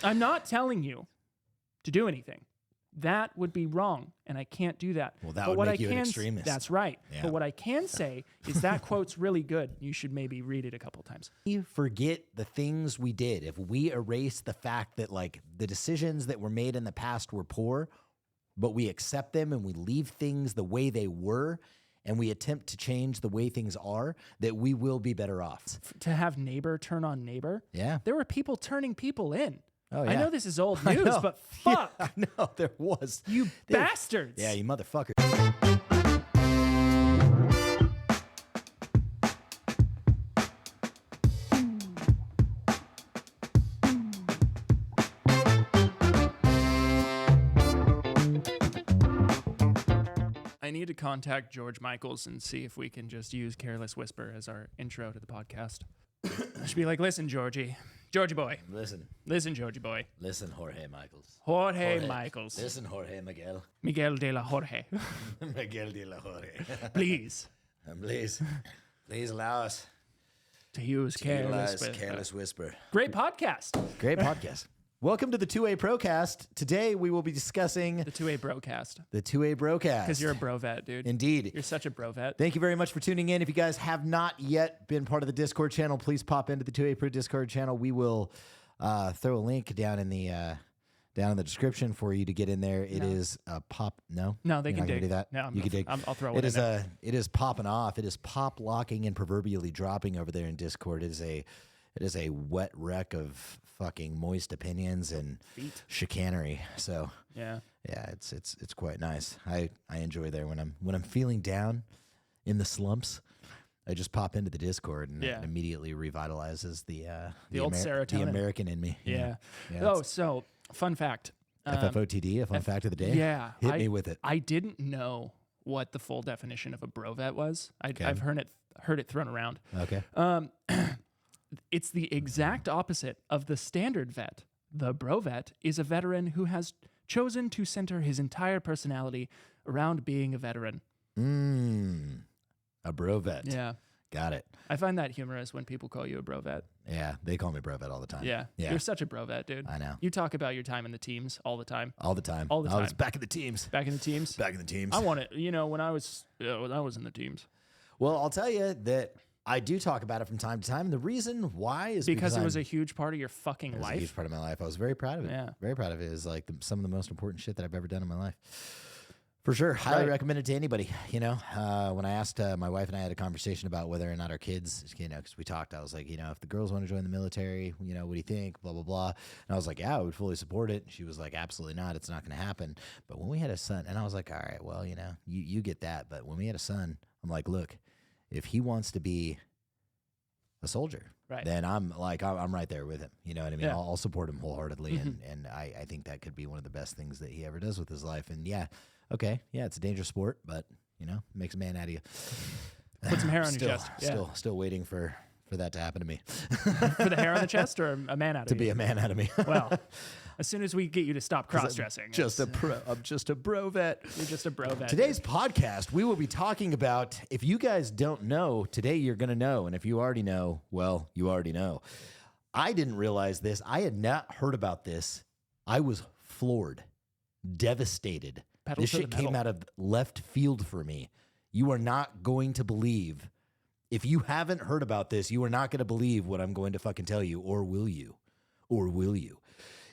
I'm not telling you to do anything. That would be wrong, and I can't do that. Well, that would make you an extremist. That's right. Yeah. But what I can say is that quote's really good. You should maybe read it a couple times. We forget the things we did. If we erase the fact that like the decisions that were made in the past were poor, but we accept them and we leave things the way they were, and we attempt to change the way things are, that we will be better off. To have neighbor turn on neighbor. Yeah. There were people turning people in. Oh, yeah. I know this is old news, but fuck. Yeah, no, there was. You bastards. Yeah, you motherfucker. I need to contact George Michaels and see if we can just use Careless Whisper as our intro to the podcast. I should be like, listen, Georgie boy. Listen, Georgie boy. Listen, Jorge Michaels. Jorge Michaels. Listen, Jorge Miguel. Miguel de la Jorge. Miguel de la Jorge. Please. Please allow us To use Careless Whisper. Great podcast. Great podcast. Welcome to the 2A Procast. Today we will be discussing The 2A Brocast. the 2A Brocast. Because you're a brovet, dude. Indeed. You're such a brovet. Thank you very much for tuning in. If you guys have not yet been part of the Discord channel, please pop into the 2A Pro Discord channel. We will throw a link down in the description for you to get in there. It is pop. No, No, they You're can not gonna dig. do that. No, you can dig. I'll throw it it is in there. It is popping off. It is pop locking and proverbially dropping over there in Discord. It is a wet wreck of fucking moist opinions and chicanery. So Yeah. it's quite nice. I enjoy there when I'm feeling down in the slumps. I just pop into the Discord and it immediately revitalizes the old serotonin. the American in me. Yeah. Yeah, So fun fact. FFOTD, a fun fact of the day. Yeah. Hit me with it. I didn't know what the full definition of a brovet was. I've heard it thrown around. Okay. It's the exact opposite of the standard vet. The brovet is a veteran who has chosen to center his entire personality around being a veteran. A brovet. Yeah. Got it. I find that humorous when people call you a brovet. Yeah, they call me brovet all the time. Yeah. You're such a brovet, dude. I know. You talk about your time in the teams all the time. All the time. All the I was time. back in the teams. Back in the teams? Back in the teams. I want it. When I was in the teams. Well, I'll tell you that I do talk about it from time to time. And the reason why is because it was a huge part of your fucking It was life. a huge part of my life. I was very proud of it. Yeah. Very proud of it. It was like some of the most important shit that I've ever done in my life. For sure. Highly recommend it to anybody. When I asked my wife and I had a conversation about whether or not our kids, because we talked, I was like, if the girls want to join the military, what do you think? Blah, blah, blah. And I was like, yeah, I would fully support it. And she was like, absolutely not. It's not going to happen. But when we had a son, and I was like, all right, well, you get that. But when we had a son, I'm like, look, if he wants to be a soldier, then I'm right there with him. You know what I mean? Yeah. I'll support him wholeheartedly. And I think that could be one of the best things that he ever does with his life. And okay, it's a dangerous sport, but makes a man out of you. Put some hair on your chest. Still waiting for that to happen to me. For the hair on the chest or a man out of you? To be a man out of me. Well, as soon as we get you to stop cross-dressing. I'm just a bro vet. You're just a bro vet. Today's podcast, we will be talking about, if you guys don't know, today you're going to know. And if you already know, well, you already know. I didn't realize this. I had not heard about this. I was floored, devastated. Pedal This to the shit came metal. out of left field for me. You are not going to believe. If you haven't heard about this, you are not going to believe what I'm going to fucking tell you, or will you? Or will you?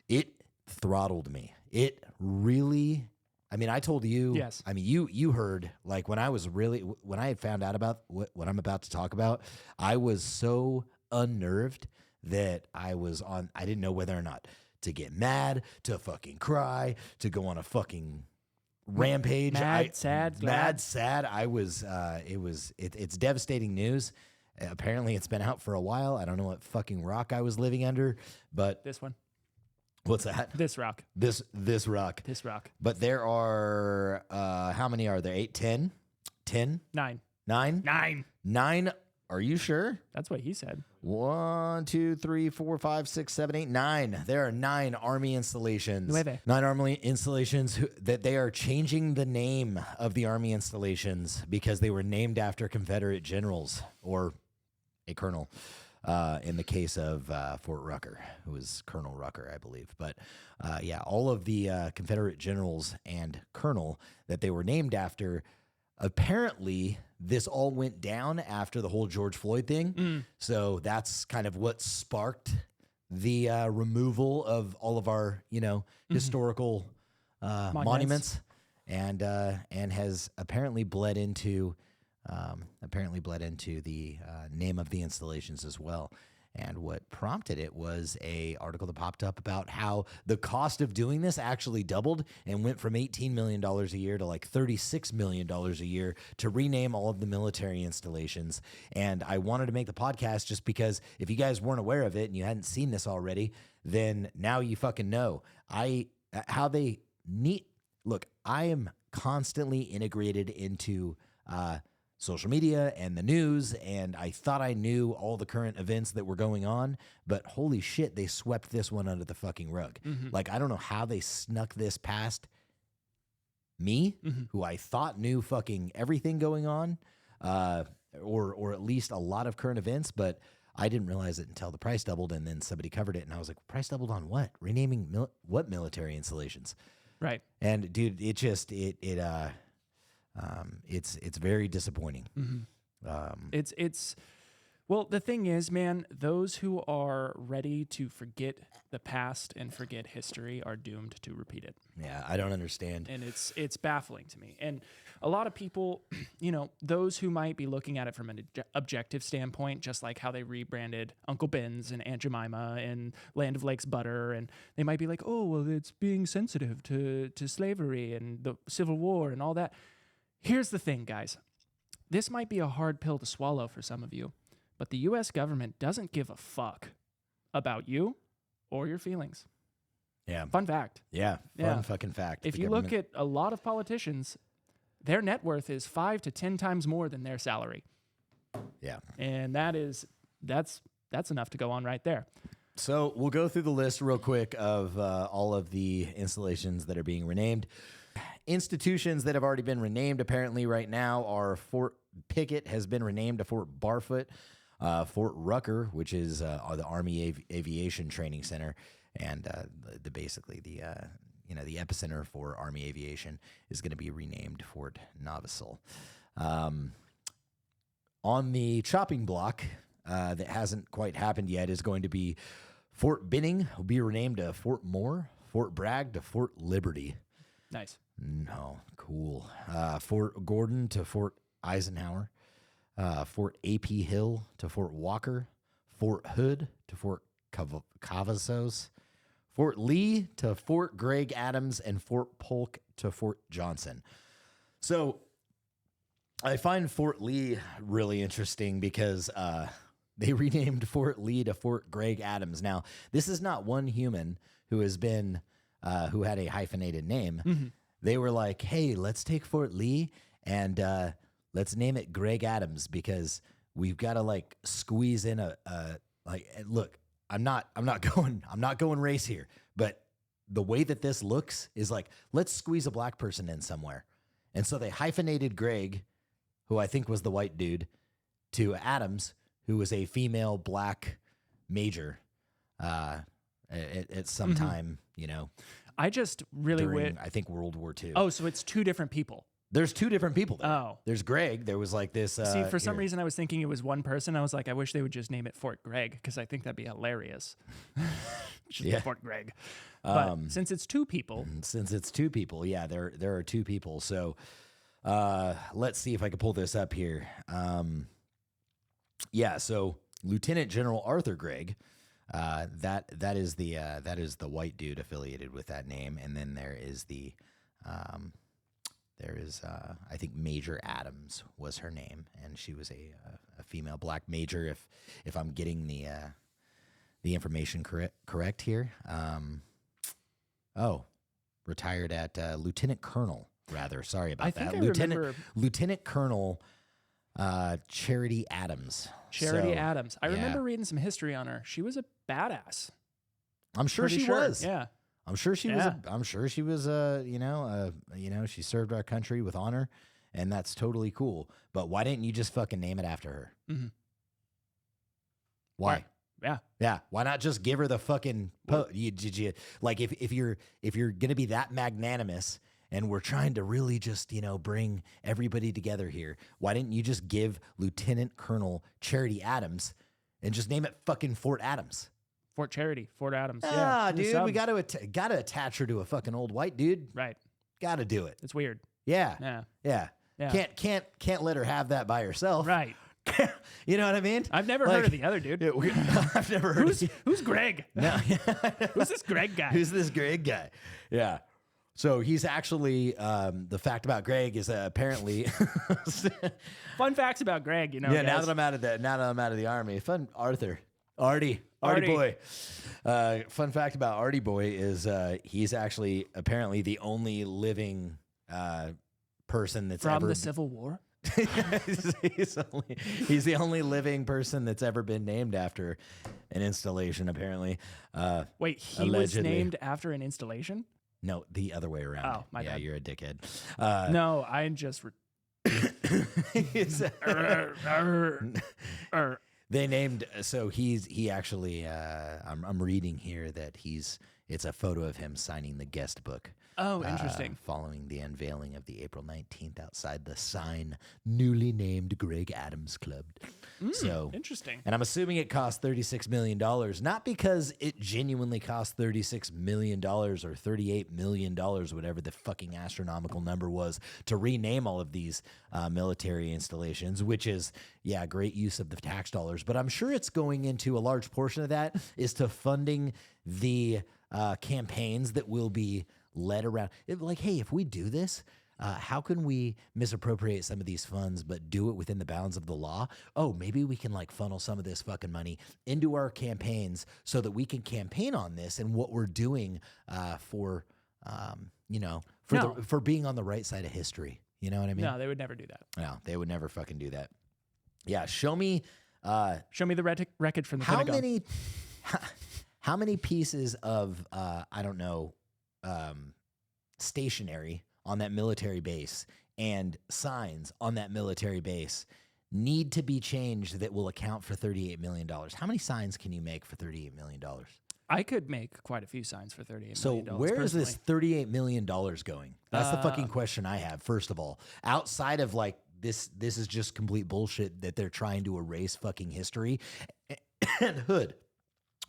It throttled me. It really, I told you. Yes. You heard, like, when I had found out about what I'm about to talk about, I was so unnerved that I didn't know whether or not to get mad, to fucking cry, to go on a fucking rampage. Sad. I was, it's devastating news. Apparently it's been out for a while. I don't know what fucking rock I was living under, but This one. what's that? This rock. This rock. This rock. But there are, how many are there? 8, 10? 10? 9. 9? 9. 9. Are you sure? That's what he said. 1, 2, 3, 4, 5, 6, 7, 8, 9. There are 9 army installations. 9. 9 army installations that they are changing the name of the army installations because they were named after Confederate generals or a colonel. in the case of Fort Rucker, who was Colonel Rucker, I believe. But yeah, all of the Confederate generals and colonel that they were named after, apparently this all went down after the whole George Floyd thing. So that's kind of what sparked the removal of all of our, historical monuments, and has apparently bled into the name of the installations as well. And what prompted it was a article that popped up about how the cost of doing this actually doubled and went from $18 million a year to like $36 million a year to rename all of the military installations. And I wanted to make the podcast just because if you guys weren't aware of it and you hadn't seen this already, then now you fucking know. Look, I am constantly integrated into social media and the news, and I thought I knew all the current events that were going on, but holy shit, they swept this one under the fucking rug. Like, I don't know how they snuck this past me, who I thought knew fucking everything going on, or at least a lot of current events, but I didn't realize it until the price doubled, and then somebody covered it, and I was like, price doubled on what? Renaming what military installations? Right. And dude, it's very disappointing. Well, the thing is, man, those who are ready to forget the past and forget history are doomed to repeat it. Yeah, I don't understand. And it's baffling to me. And a lot of people, those who might be looking at it from an objective standpoint, just like how they rebranded Uncle Ben's and Aunt Jemima and Land of Lakes Butter, and they might be like, oh, well, it's being sensitive to slavery and the Civil War and all that. Here's the thing, guys. This might be a hard pill to swallow for some of you, but the U.S. government doesn't give a fuck about you or your feelings. Yeah. Fun fact. Yeah. Fun fucking fact. If you look at a lot of politicians, their net worth is 5 to 10 times more than their salary. Yeah. And that's enough to go on right there. So we'll go through the list real quick of all of the installations that are being renamed. Institutions that have already been renamed apparently right now are Fort Pickett has been renamed to Fort Barfoot, Fort Rucker, which is the Army Aviation Training Center, and basically the epicenter for Army aviation is going to be renamed Fort Novisel. On the chopping block that hasn't quite happened yet is going to be Fort Benning will be renamed to Fort Moore, Fort Bragg to Fort Liberty. Nice. No, cool. Fort Gordon to Fort Eisenhower, Fort A.P. Hill to Fort Walker, Fort Hood to Fort Cavazos, Fort Lee to Fort Gregg Adams, and Fort Polk to Fort Johnson. So I find Fort Lee really interesting because they renamed Fort Lee to Fort Gregg Adams. Now, this is not one human who has been who had a hyphenated name. They were like, hey, let's take Fort Lee and let's name it Gregg Adams because we've got to like squeeze in look, I'm not going race here, but the way that this looks is like, let's squeeze a black person in somewhere. And so they hyphenated Gregg, who I think was the white dude, to Adams, who was a female black major at some time, I just really during, I think, World War II. Oh, so it's two different people. There's two different people there. Oh. There's Gregg. There was like this. See, for some reason, I was thinking it was one person. I was like, I wish they would just name it Fort Gregg because I think that'd be hilarious. Just Fort Gregg. But since it's two people. Yeah, there are two people. So let's see if I can pull this up here. So Lieutenant General Arthur Gregg. That is the white dude affiliated with that name, and then there is I think Major Adams was her name, and she was a female black major. If I'm getting the information correct here, retired at Lieutenant Colonel. Rather, sorry about that. Lieutenant Colonel Charity Adams. Adams. I remember reading some history on her. She was a badass. I'm sure she was. Yeah. I'm sure she was. I'm sure she was. She served our country with honor, and that's totally cool. But why didn't you just fucking name it after her? Why? Yeah. Yeah. Why not just give her the fucking like if you're gonna be that magnanimous and we're trying to really just, bring everybody together here, why didn't you just give Lieutenant Colonel Charity Adams and just name it fucking Fort Adams? Fort Charity, Fort Adams. Ah, yeah. dude, we gotta attach her to a fucking old white dude. Right. Gotta do it. It's weird. Yeah. Yeah. Can't let her have that by herself. Right. You know what I mean? I've never heard of the other dude. I've never heard Who's Greg? No. Who's this Greg guy? Who's this Greg guy? Yeah. So he's actually, the fact about Greg is apparently. Fun facts about Greg, Yeah. guys. Now that I'm out of the army, Artie boy. Fun fact about Artie boy is he's actually apparently the only living person that's from ever the Civil War. he's the only living person that's ever been named after an installation. Apparently. Wait, he allegedly. was named after an installation? No, the other way around. Oh, my bad. You're a dickhead. No, I just. They named, so he actually, I'm reading here that it's a photo of him signing the guest book. Oh, interesting. Following the unveiling of the April 19th outside the sign, newly named Greg Adams Club. So interesting. And I'm assuming it cost $36 million, not because it genuinely cost $36 million or $38 million, whatever the fucking astronomical number was, to rename all of these military installations, which is, great use of the tax dollars. But I'm sure it's going into a large portion of that is to funding the campaigns that will be led around. Hey, if we do this, how can we misappropriate some of these funds but do it within the bounds of the law? Oh, maybe we can funnel some of this fucking money into our campaigns so that we can campaign on this and what we're doing for being on the right side of history. You know what I mean? No, they would never do that. No, they would never fucking do that. Yeah, show me the wreckage from the Pentagon. How many pieces of stationery on that military base and signs on that military base need to be changed that will account for $38 million? How many signs can you make for $38 million? I could make quite a few signs for $38 million. So where is this $38 million going? That's the fucking question I have, first of all. Outside of this is just complete bullshit that they're trying to erase fucking history. And Hood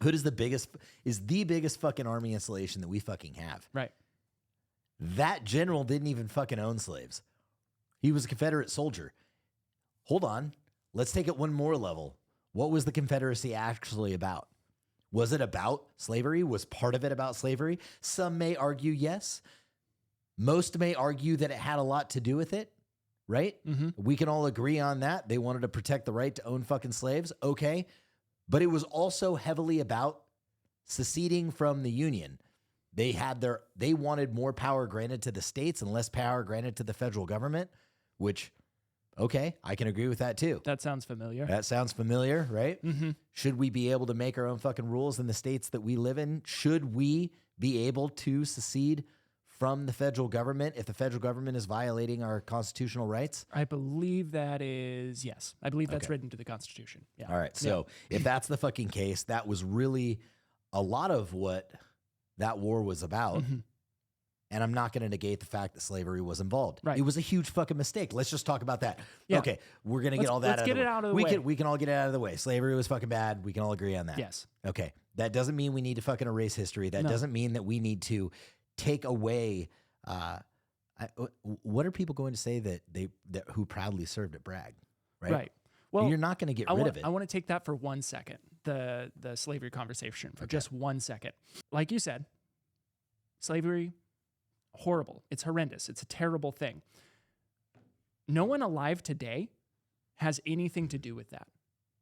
is the biggest fucking army installation that we fucking have. Right. That general didn't even fucking own slaves. He was a Confederate soldier. Hold on. Let's take it one more level. What was the Confederacy actually about? Was it about slavery? Was part of it about slavery? Some may argue yes. Most may argue that it had a lot to do with it, right? Mm-hmm. We can all agree on that. They wanted to protect the right to own fucking slaves. Okay. But it was also heavily about seceding from the Union. They wanted more power granted to the states and less power granted to the federal government, which, okay, I can agree with that too. That sounds familiar. That sounds familiar, right? Mm-hmm. Should we be able to make our own fucking rules in the states that we live in? Should we be able to secede from the federal government if the federal government is violating our constitutional rights? I believe that is, yes. I believe that's written to the Constitution. Yeah. All right. So if that's the fucking case, that was really a lot of what that war was about. Mm-hmm. And I'm not going to negate the fact that slavery was involved. Right. It was a huge fucking mistake. Let's just talk about that. Yeah. Okay. We're going to get all that let's out get of the it way. out of the way. We can all get it out of the way. Slavery was fucking bad. We can all agree on that. Yes. Okay. That doesn't mean we need to fucking erase history. That doesn't mean that we need to take away. What are people going to say that who proudly served at Bragg? Right. Well, you're not going to get rid of it. I want to take that for 1 second, the slavery conversation for just 1 second. Like you said, slavery, horrible. It's horrendous. It's a terrible thing. No one alive today has anything to do with that.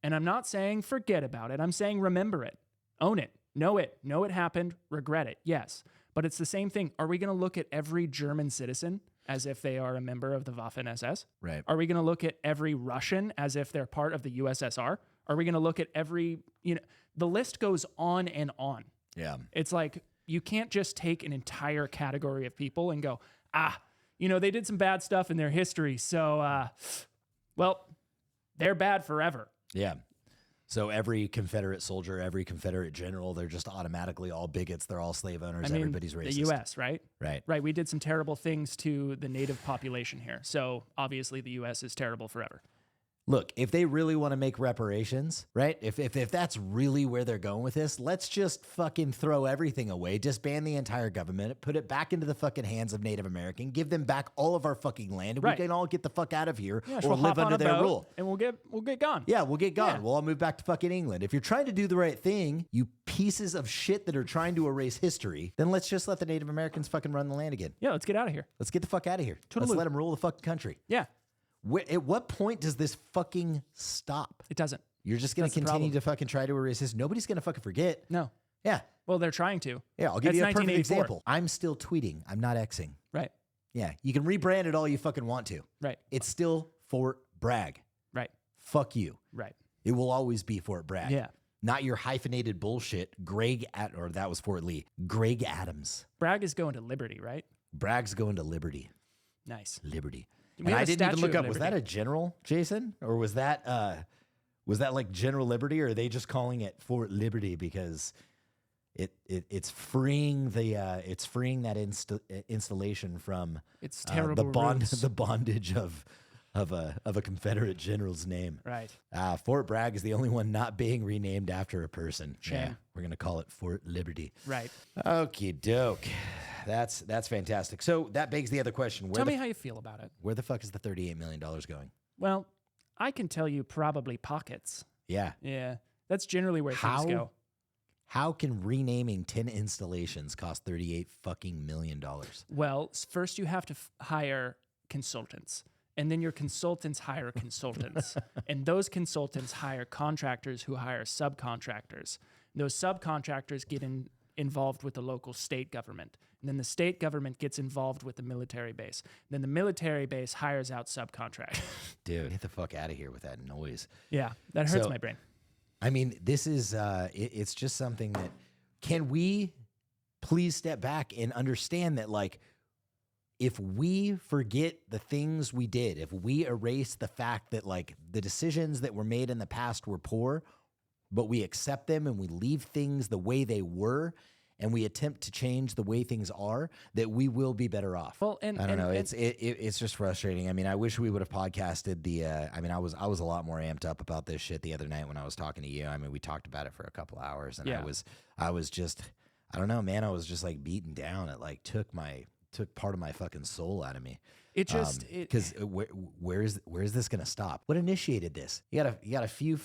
And I'm not saying forget about it. I'm saying remember it, own it, know it happened, regret it. Yes. But it's the same thing. Are we going to look at every German citizen as if they are a member of the Waffen-SS? Right. Are we going to look at every Russian as if they're part of the USSR? Are we going to look at every, the list goes on and on. Yeah. It's like, you can't just take an entire category of people and go, they did some bad stuff in their history. So, they're bad forever. Yeah. So every Confederate soldier, every Confederate general, they're just automatically all bigots. They're all slave owners. Everybody's racist. The U.S., right? Right. Right. We did some terrible things to the native population here. So obviously the U.S. is terrible forever. Look, if they really want to make reparations, right? If that's really where they're going with this, let's just fucking throw everything away, disband the entire government, put it back into the fucking hands of Native American, give them back all of our fucking land, and we can all get the fuck out of here or live under their rule. And we'll get gone. Yeah, we'll get gone. Yeah. We'll all move back to fucking England. If you're trying to do the right thing, you pieces of shit that are trying to erase history, then let's just let the Native Americans fucking run the land again. Yeah, let's get out of here. Let's get the fuck out of here. Let's let them rule the fucking country. Yeah. At what point does this fucking stop? It doesn't. You're just going to continue to fucking try to erase this. Nobody's going to fucking forget. No. Yeah. Well, they're trying to. Yeah, I'll give you a perfect example. I'm still tweeting. I'm not Xing. Right. Yeah. You can rebrand it all you fucking want to. Right. It's still Fort Bragg. Right. Fuck you. Right. It will always be Fort Bragg. Yeah. Not your hyphenated bullshit. Or that was Fort Lee. Greg Adams. Bragg is going to Liberty, right? Bragg's going to Liberty. Nice. Liberty. We And have I a didn't even Statue look of up. Was Liberty. that a general, Jason? Or was that like General Liberty? Or are they just calling it Fort Liberty because it's freeing that installation from It's terrible. the bondage of a Confederate general's name. Right. Fort Bragg is the only one not being renamed after a person. Shame. Yeah, we're gonna call it Fort Liberty. Right. Okie doke. That's fantastic. So that begs the other question. Tell me how you feel about it. Where the fuck is the $38 million going? Well, I can tell you probably pockets. Yeah. Yeah. That's generally where things go. How can renaming 10 installations cost $38 fucking million? Well, first you have to hire consultants. And then your consultants hire consultants. And those consultants hire contractors who hire subcontractors. Those subcontractors get involved with the local state government. And then the state government gets involved with the military base. Then the military base hires out subcontractors. Dude, get the fuck out of here with that noise. Yeah, that hurts my brain. I mean, this is, it's just something that, can we please step back and understand that, like, if we forget the things we did, if we erase the fact that, like, the decisions that were made in the past were poor, but we accept them and we leave things the way they were, and we attempt to change the way things are, that we will be better off. Well, and I don't know. It's just frustrating. I mean, I wish we would have podcasted the. I mean, I was a lot more amped up about this shit the other night when I was talking to you. I mean, we talked about it for a couple hours, and I was just, I don't know, man. I was just like beaten down. It like took part of my fucking soul out of me. It just because where is this gonna stop? What initiated this? You got a few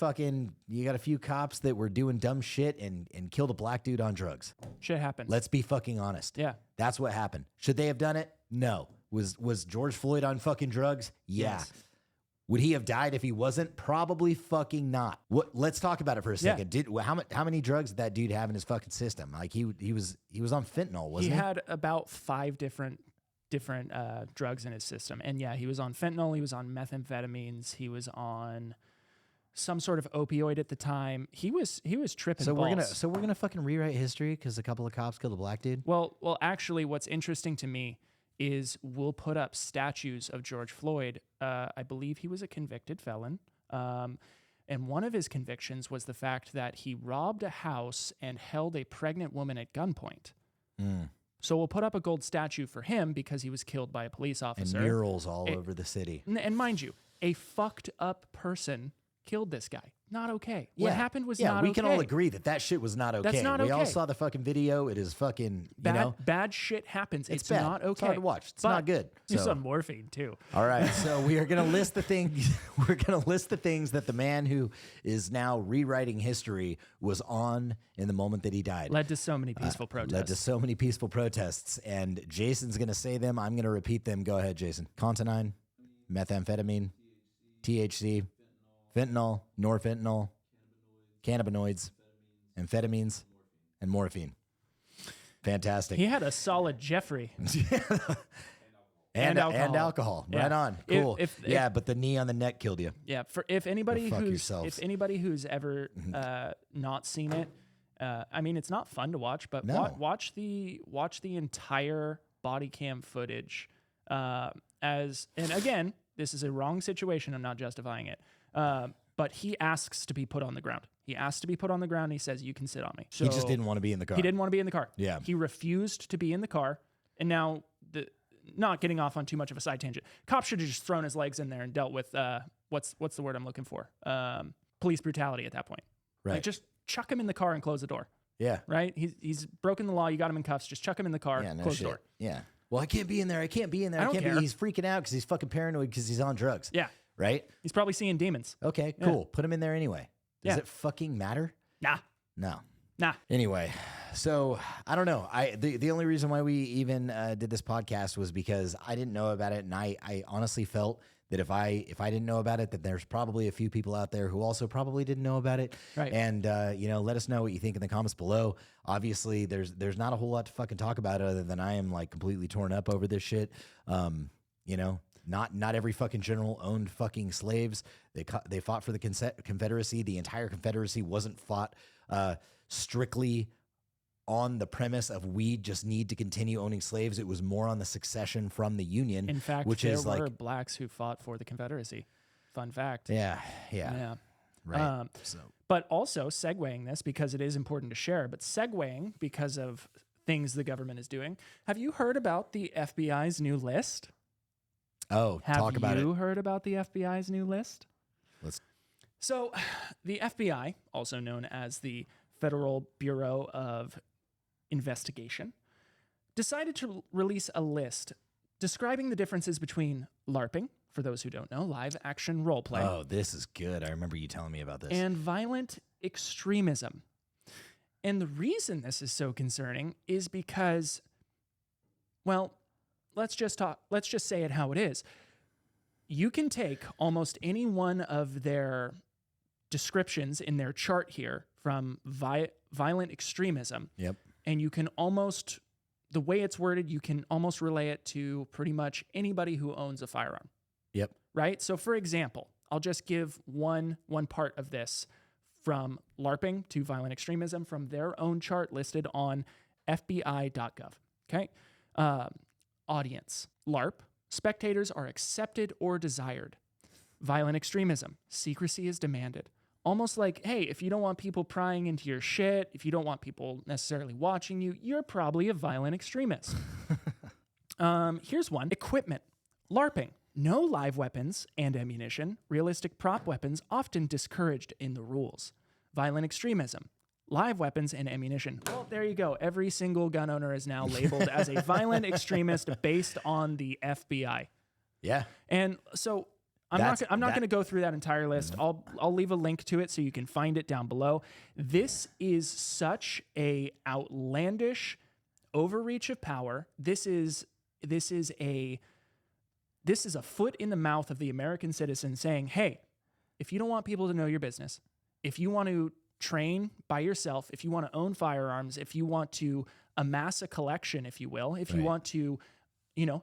cops that were doing dumb shit and killed a black dude on drugs. Shit happens. Let's be fucking honest. Yeah, that's what happened. Should they have done it? No. Was George Floyd on fucking drugs? Yeah. Yes. Would he have died if he wasn't? Probably fucking not. Let's talk about it for a second. Yeah. How many drugs did that dude have in his fucking system? Like he was on fentanyl, wasn't he? He had about 5 different drugs in his system, and yeah, he was on fentanyl. He was on methamphetamines. He was on some sort of opioid at the time. He was tripping. So balls. we're gonna fucking rewrite history because a couple of cops killed a black dude. Well, actually, what's interesting to me is we'll put up statues of George Floyd. I believe he was a convicted felon. And one of his convictions was the fact that he robbed a house and held a pregnant woman at gunpoint. So we'll put up a gold statue for him because he was killed by a police officer. And murals all over the city. And mind you, a fucked up person killed this guy. Not okay. What happened was not okay. Yeah, we can all agree that shit was not okay. That's not okay. We all saw the fucking video. It is fucking, bad shit happens. It's bad. Not okay. It's hard to watch. It's not good. He's on morphine too. All right, so we are going to list the things. We're going to list the things that the man who is now rewriting history was on in the moment that he died. Led to so many peaceful protests. Led to so many peaceful protests, and Jason's going to say them. I'm going to repeat them. Go ahead, Jason. Contanine, methamphetamine, THC, fentanyl, norfentanyl, cannabinoids, amphetamines, and morphine. Fantastic. He had a solid Jeffrey. and alcohol. Yeah. Right on. Cool. If but the knee on the neck killed you. Yeah. If anybody yourselves. who's ever not seen it, I mean, it's not fun to watch, but watch the entire body cam footage. And again, this is a wrong situation. I'm not justifying it. But he asks to be put on the ground. He asked to be put on the ground. And he says, "You can sit on me." So He just didn't want to be in the car. He didn't want to be in the car. Yeah. He refused to be in the car. And now, not getting off on too much of a side tangent, cops should have just thrown his legs in there and dealt with what's the word I'm looking for? Police brutality at that point. Right. Like, just chuck him in the car and close the door. Yeah. Right? He's broken the law. You got him in cuffs. Just chuck him in the car. Yeah, no close shit. the door. Yeah. Well, I can't be in there. I can't be in there. I don't care. He's freaking out because he's fucking paranoid because he's on drugs. Yeah. Right? He's probably seeing demons. Okay, cool. Put him in there anyway. Does Yeah. it fucking matter? Nah. No. Nah. Anyway, so I don't know. The only reason why we even did this podcast was because I didn't know about it, and I honestly felt that if I didn't know about it, that there's probably a few people out there who also probably didn't know about it. Right. And let us know what you think in the comments below. Obviously, there's not a whole lot to fucking talk about other than I am like completely torn up over this shit. Not every fucking general owned fucking slaves. They fought for the Confederacy. The entire Confederacy wasn't fought strictly on the premise of we just need to continue owning slaves. It was more on the succession from the Union. In fact, which there is were like blacks who fought for the Confederacy. Fun fact. yeah. Right. But also segueing this, because it is important to share, but segueing because of things the government is doing. Have you heard about the FBI's new list? Oh, talk about it. Have you heard about the FBI's new list? So the FBI, also known as the Federal Bureau of Investigation, decided to release a list describing the differences between LARPing, for those who don't know, live action role play. Oh, this is good. I remember you telling me about this. And violent extremism. And the reason this is so concerning is because, well, let's just say it how it is. You can take almost any one of their descriptions in their chart here from violent extremism. Yep. And you can almost, the way it's worded, you can almost relay it to pretty much anybody who owns a firearm. Yep. Right? So for example, I'll just give one part of this from LARPing to violent extremism from their own chart listed on FBI.gov. Okay. Audience. LARP. Spectators are accepted or desired. Violent extremism. Secrecy is demanded. Almost like, hey, if you don't want people prying into your shit, if you don't want people necessarily watching you, you're probably a violent extremist. Here's one. Equipment. LARPing. No live weapons and ammunition. Realistic prop weapons often discouraged in the rules. Violent extremism. Live weapons and ammunition. Well, there you go. Every single gun owner is now labeled as a violent extremist based on the FBI. Yeah. And so I'm not going to go through that entire list. I'll leave a link to it so you can find it down below. This is such a outlandish overreach of power. This is a foot in the mouth of the American citizen saying, "Hey, if you don't want people to know your business, if you want to train by yourself, if you want to own firearms, if you want to amass a collection, if you will, if you want to,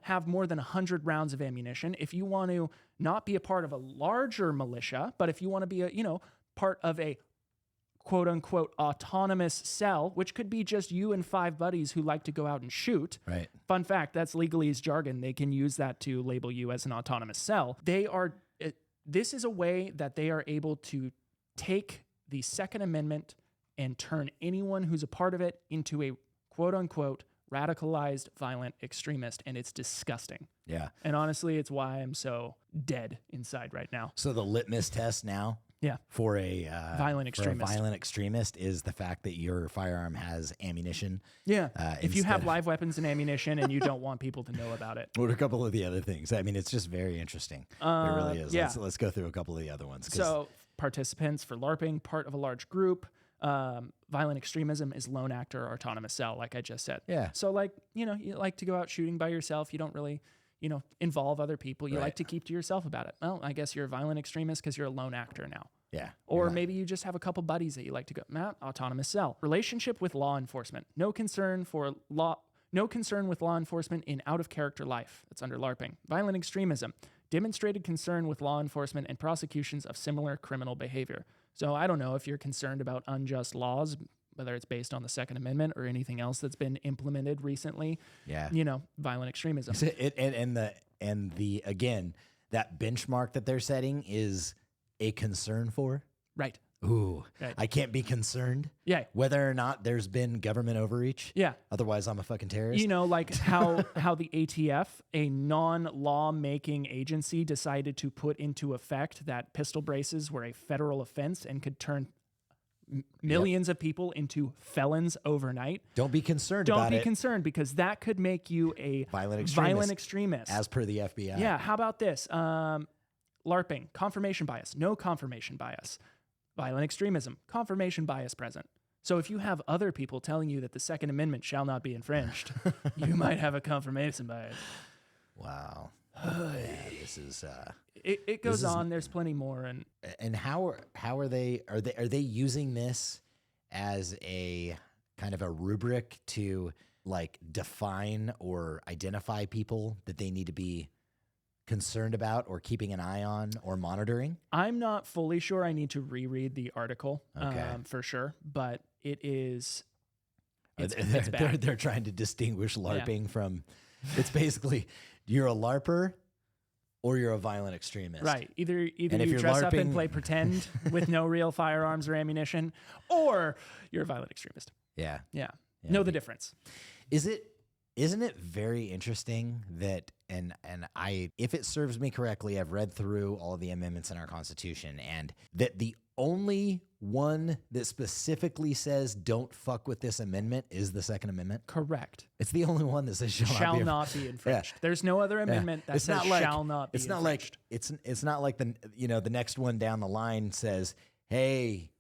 have more than 100 rounds of ammunition, if you want to not be a part of a larger militia, but if you want to be part of a quote unquote autonomous cell, which could be just you and 5 buddies who like to go out and shoot." Right. Fun fact, that's legalese jargon. They can use that to label you as an autonomous cell. This is a way that they are able to take the Second Amendment and turn anyone who's a part of it into a quote unquote radicalized violent extremist, and it's disgusting. Yeah. And honestly, it's why I'm so dead inside right now. So the litmus test now for a violent extremist is the fact that your firearm has ammunition. Yeah. If you have live weapons and ammunition and you don't want people to know about it. What are a couple of the other things? I mean, it's just very interesting. It really is. Yeah. Let's go through a couple of the other ones. So participants for LARPing, part of a large group. Violent extremism is lone actor or autonomous cell, like I just said. Yeah. So you like to go out shooting by yourself. You don't really, involve other people. You like to keep to yourself about it. Well, I guess you're a violent extremist because you're a lone actor now. Yeah. Or maybe you just have a couple buddies that you like to go, autonomous cell. Relationship with law enforcement. No concern with law enforcement in out of character life. That's under LARPing. Violent extremism. Demonstrated concern with law enforcement and prosecutions of similar criminal behavior. So I don't know if you're concerned about unjust laws, whether it's based on the Second Amendment or anything else that's been implemented recently. Yeah. Violent extremism. And the again, that benchmark that they're setting is a concern for. Right. Ooh, Right. I can't be concerned Yeah. whether or not there's been government overreach. Yeah. Otherwise, I'm a fucking terrorist. You know, like how the ATF, a non-law making agency, decided to put into effect that pistol braces were a federal offense and could turn millions of people into felons overnight. Don't be concerned Don't about be it. concerned, because that could make you a Violent extremist. as per the FBI. Yeah. How about this? LARPing, confirmation bias, no confirmation bias. Violent extremism, confirmation bias present. So if you have other people telling you that the Second Amendment shall not be infringed, you might have a confirmation bias. Wow. Yeah, this is. It goes on. There's plenty more. And how are they using this as a kind of a rubric to like define or identify people that they need to be concerned about or keeping an eye on or monitoring? I'm not fully sure. I need to reread the article for sure, but it is. It's bad. They're trying to distinguish LARPing from. It's basically you're a LARPer or you're a violent extremist. Right. Either And if you you're dress up and LARPing play pretend with no real firearms or ammunition, or you're a violent extremist. Yeah. Yeah. Know the difference. Isn't it very interesting that and I, if it serves me correctly, I've read through all of the amendments in our Constitution, and that the only one that specifically says don't fuck with this amendment is the Second Amendment? Correct. It's the only one that says shall not be infringed. Yeah. There's no other amendment that says shall not be infringed. It's not like the next one down the line says, hey,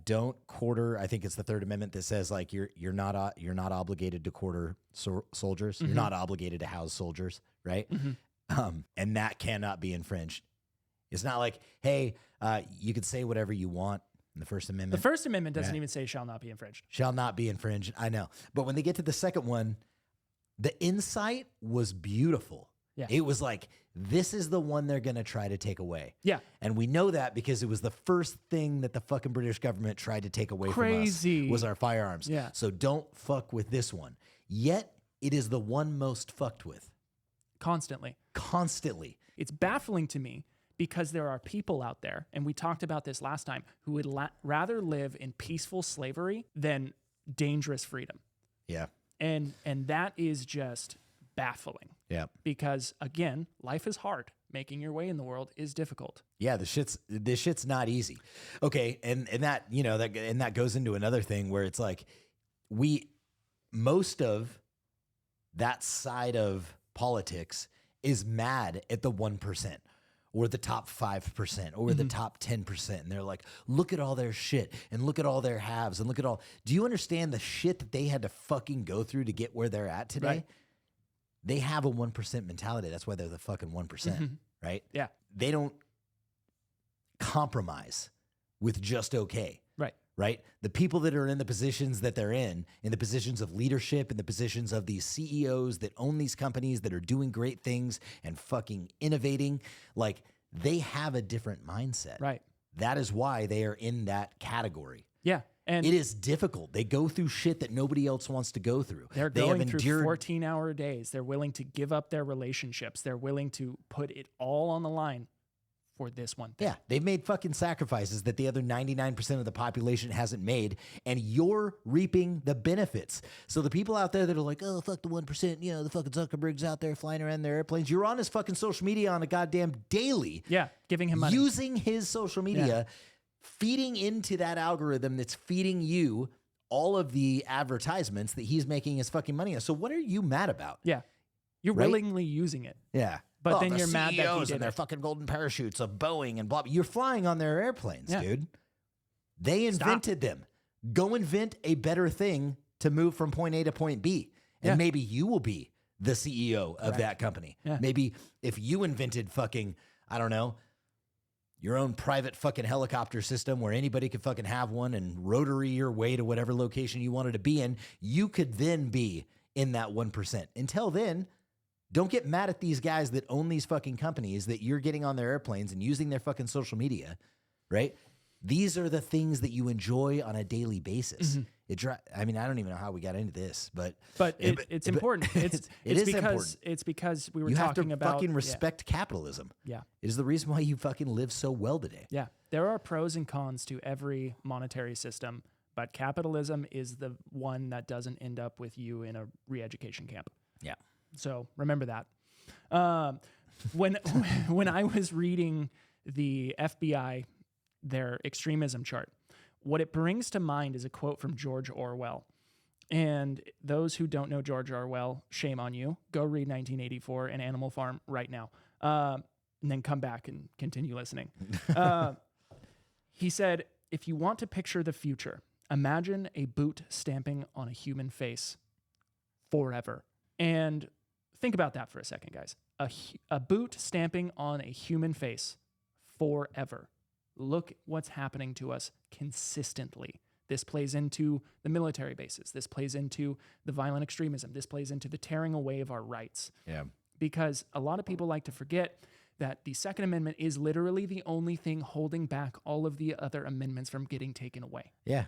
don't quarter. I think it's the Third Amendment that says like you're not obligated to quarter soldiers. Mm-hmm. You're not obligated to house soldiers, right? Mm-hmm. And that cannot be infringed. It's not like, hey, you could say whatever you want in the First Amendment. The First Amendment doesn't even say shall not be infringed. Shall not be infringed. I know, but when they get to the second one, the insight was beautiful. Yeah. It was like, this is the one they're going to try to take away. Yeah. And we know that because it was the first thing that the fucking British government tried to take away from us was our firearms. Yeah. So don't fuck with this one. Yet it is the one most fucked with. Constantly. It's baffling to me because there are people out there, and we talked about this last time, who would rather live in peaceful slavery than dangerous freedom. Yeah. And that is just baffling. Yeah. Because again, life is hard. Making your way in the world is difficult. Yeah, this shit's not easy. Okay, and that, you know, that goes into another thing where it's like most of that side of politics is mad at the 1% or the top 5% or the top 10%. And they're like, look at all their shit and look at all their haves and look at all. Do you understand the shit that they had to fucking go through to get where they're at today? Right. They have a 1% mentality. That's why they're the fucking 1%, right? Yeah. They don't compromise with just okay. Right. Right? The people that are in the positions that they're in the positions of leadership, in the positions of these CEOs that own these companies that are doing great things and fucking innovating, like they have a different mindset. Right. That is why they are in that category. Yeah. And it is difficult. They go through shit that nobody else wants to go through. They're going through 14-hour days. They're willing to give up their relationships. They're willing to put it all on the line for this one thing. Yeah, they've made fucking sacrifices that the other 99% of the population hasn't made, and you're reaping the benefits. So the people out there that are like, oh, fuck the 1%, you know, the fucking Zuckerberg's out there flying around their airplanes. You're on his fucking social media on a goddamn daily. Yeah, giving him money. Using his social media, feeding into that algorithm that's feeding you all of the advertisements that he's making his fucking money on. So what are you mad about? Yeah, you're willingly using it. Yeah. But then you're mad that he did and their fucking golden parachutes of Boeing and blah. You're flying on their airplanes, dude. They invented them. Go invent a better thing to move from point A to point B. And maybe you will be the CEO of that company. Yeah. Maybe if you invented fucking, I don't know, your own private fucking helicopter system where anybody could fucking have one and rotary your way to whatever location you wanted to be in, you could then be in that 1%. Until then, don't get mad at these guys that own these fucking companies that you're getting on their airplanes and using their fucking social media, right? These are the things that you enjoy on a daily basis. I mean, I don't even know how we got into this, but it's important. It's because we were talking about fucking respect capitalism. Yeah. It is the reason why you fucking live so well today. Yeah. There are pros and cons to every monetary system, but capitalism is the one that doesn't end up with you in a re-education camp. Yeah. So remember that. When I was reading the FBI, their extremism chart, what it brings to mind is a quote from George Orwell. And those who don't know George Orwell, shame on you. Go read 1984 and Animal Farm right now. And then come back and continue listening. He said, if you want to picture the future, imagine a boot stamping on a human face forever. And think about that for a second, guys. A boot stamping on a human face forever. Look what's happening to us consistently. This plays into the military bases. This plays into the violent extremism. This plays into the tearing away of our rights. Yeah. Because a lot of people like to forget that the Second Amendment is literally the only thing holding back all of the other amendments from getting taken away. Yeah.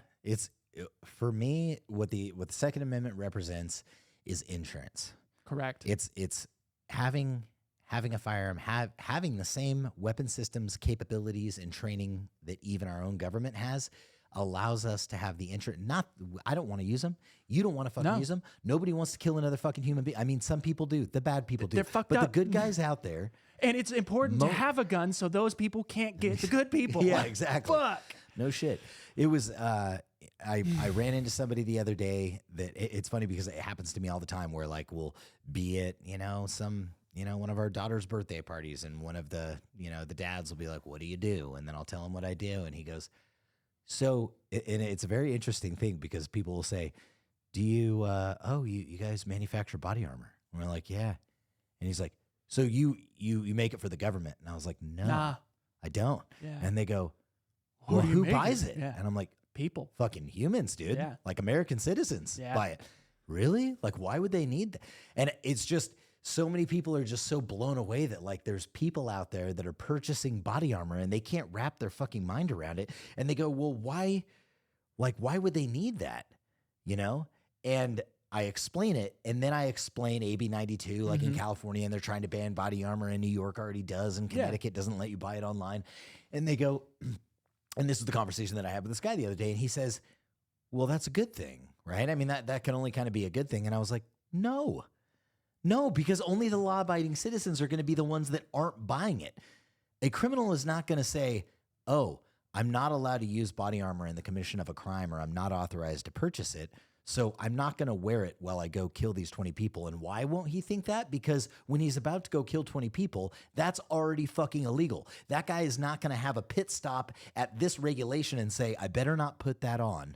For me, what the Second Amendment represents is insurance. Correct. It's having a firearm, having the same weapon systems, capabilities, and training that even our own government has allows us to have the insurance. I don't want to use them. You don't want to fucking use them. Nobody wants to kill another fucking human being. I mean, some people do. The bad people do. They're fucked but up. The good guys out there. And it's important to have a gun so those people can't get the good people. Yeah, exactly. Fuck. No shit. It was, I ran into somebody the other day that it's funny because it happens to me all the time where like we'll be at, one of our daughter's birthday parties and one of the dads will be like, what do you do? And then I'll tell him what I do. And he goes, so, and it's a very interesting thing because people will say, do you, you guys manufacture body armor? And we're like, yeah. And he's like, so you make it for the government? And I was like, no, I don't. Yeah. And they go, well, who buys it? Yeah. And I'm like, people. Fucking humans, dude. Yeah. Like American citizens buy it. Really? Like, why would they need that? And it's just, so many people are just so blown away that like there's people out there that are purchasing body armor and they can't wrap their fucking mind around it. And they go, well, why would they need that? And I explain it. And then I explain AB 92, like in California, and they're trying to ban body armor and New York already does. And Connecticut doesn't let you buy it online. And they go, and this is the conversation that I had with this guy the other day. And he says, well, that's a good thing, right? I mean, that can only kind of be a good thing. And I was like, no, because only the law-abiding citizens are going to be the ones that aren't buying it. A criminal is not going to say, oh, I'm not allowed to use body armor in the commission of a crime, or I'm not authorized to purchase it, so I'm not going to wear it while I go kill these 20 people. And why won't he think that? Because when he's about to go kill 20 people, that's already fucking illegal. That guy is not going to have a pit stop at this regulation and say, I better not put that on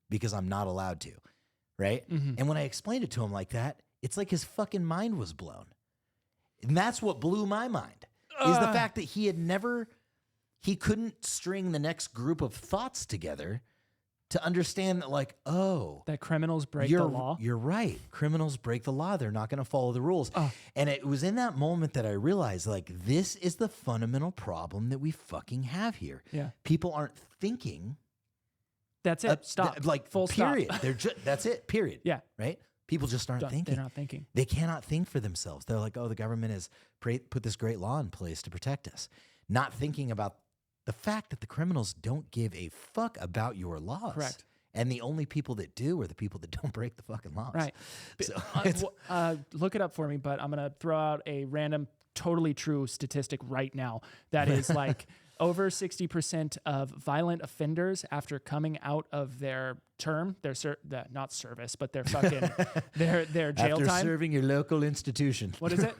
because I'm not allowed to, right? And when I explained it to him like that, it's like his fucking mind was blown. And that's what blew my mind, is the fact that he couldn't string the next group of thoughts together to understand that, like, that criminals break the law. You're right. Criminals break the law. They're not going to follow the rules. And it was in that moment that I realized, like, this is the fundamental problem that we fucking have here. Yeah. People aren't thinking. That's it. Stop. Full period. stop. That's it. Period. Yeah. Right? People just aren't thinking. They're not thinking. They cannot think for themselves. They're like, oh, the government has put this great law in place to protect us. Not thinking about the fact that the criminals don't give a fuck about your laws. Correct. And the only people that do are the people that don't break the fucking laws. Right. So look it up for me, but I'm going to throw out a random, totally true statistic right now. That is like over 60% of violent offenders after coming out of their term, not service, but their fucking, their jail after time. serving your local institution. What is it?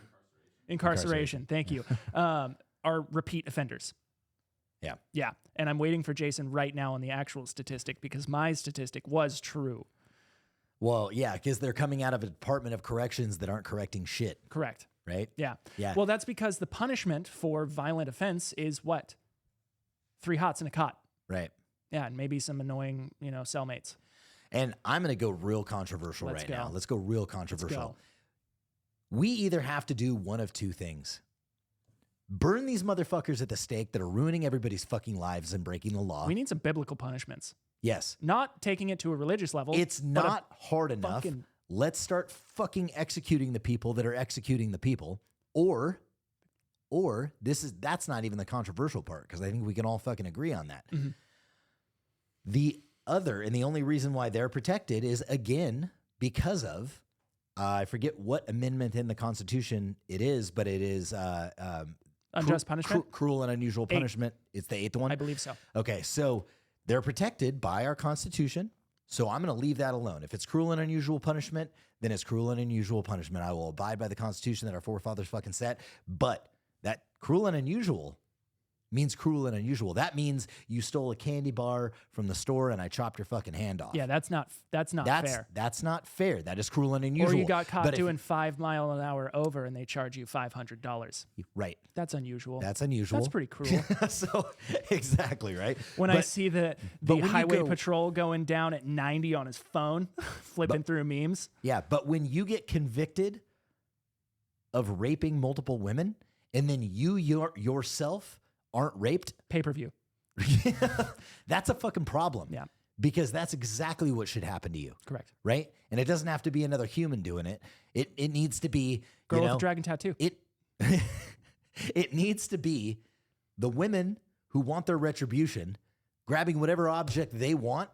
Incarceration. Thank you. Are repeat offenders. Yeah. Yeah. And I'm waiting for Jason right now on the actual statistic because my statistic was true. Well, yeah, because they're coming out of a Department of Corrections that aren't correcting shit. Correct. Right? Yeah. Yeah. Well, that's because the punishment for violent offense is what? 3 hots and a cot. Right. Yeah, and maybe some annoying, cellmates. And I'm going to go real controversial now. Let's go real controversial. Let's go. We either have to do one of two things. Burn these motherfuckers at the stake that are ruining everybody's fucking lives and breaking the law. We need some biblical punishments. Yes. Not taking it to a religious level. It's not hard enough. Let's start fucking executing the people that are executing the people. Or that's not even the controversial part, because I think we can all fucking agree on that. Mm-hmm. The other, and the only reason why they're protected is, again, because of, I forget what amendment in the Constitution it is, but it is unjust punishment? Cruel and unusual punishment. It's the 8th one? I believe so. Okay, so they're protected by our Constitution. So I'm going to leave that alone. If it's cruel and unusual punishment, then it's cruel and unusual punishment. I will abide by the Constitution that our forefathers fucking set. But that cruel and unusual means cruel and unusual. That means you stole a candy bar from the store and I chopped your fucking hand off. Yeah, that's not fair. That's not fair. That is cruel and unusual. Or you got caught doing 5 miles an hour over and they charge you $500. Right. That's unusual. That's unusual. That's pretty cruel. So exactly, right? When I see the highway patrol going down at 90 on his phone, flipping through memes. Yeah, but when you get convicted of raping multiple women and then you yourself aren't raped, pay-per-view. That's a fucking problem. Yeah. Because that's exactly what should happen to you. Correct. Right? And it doesn't have to be another human doing it. It needs to be girl with a dragon tattoo. It needs to be the women who want their retribution grabbing whatever object they want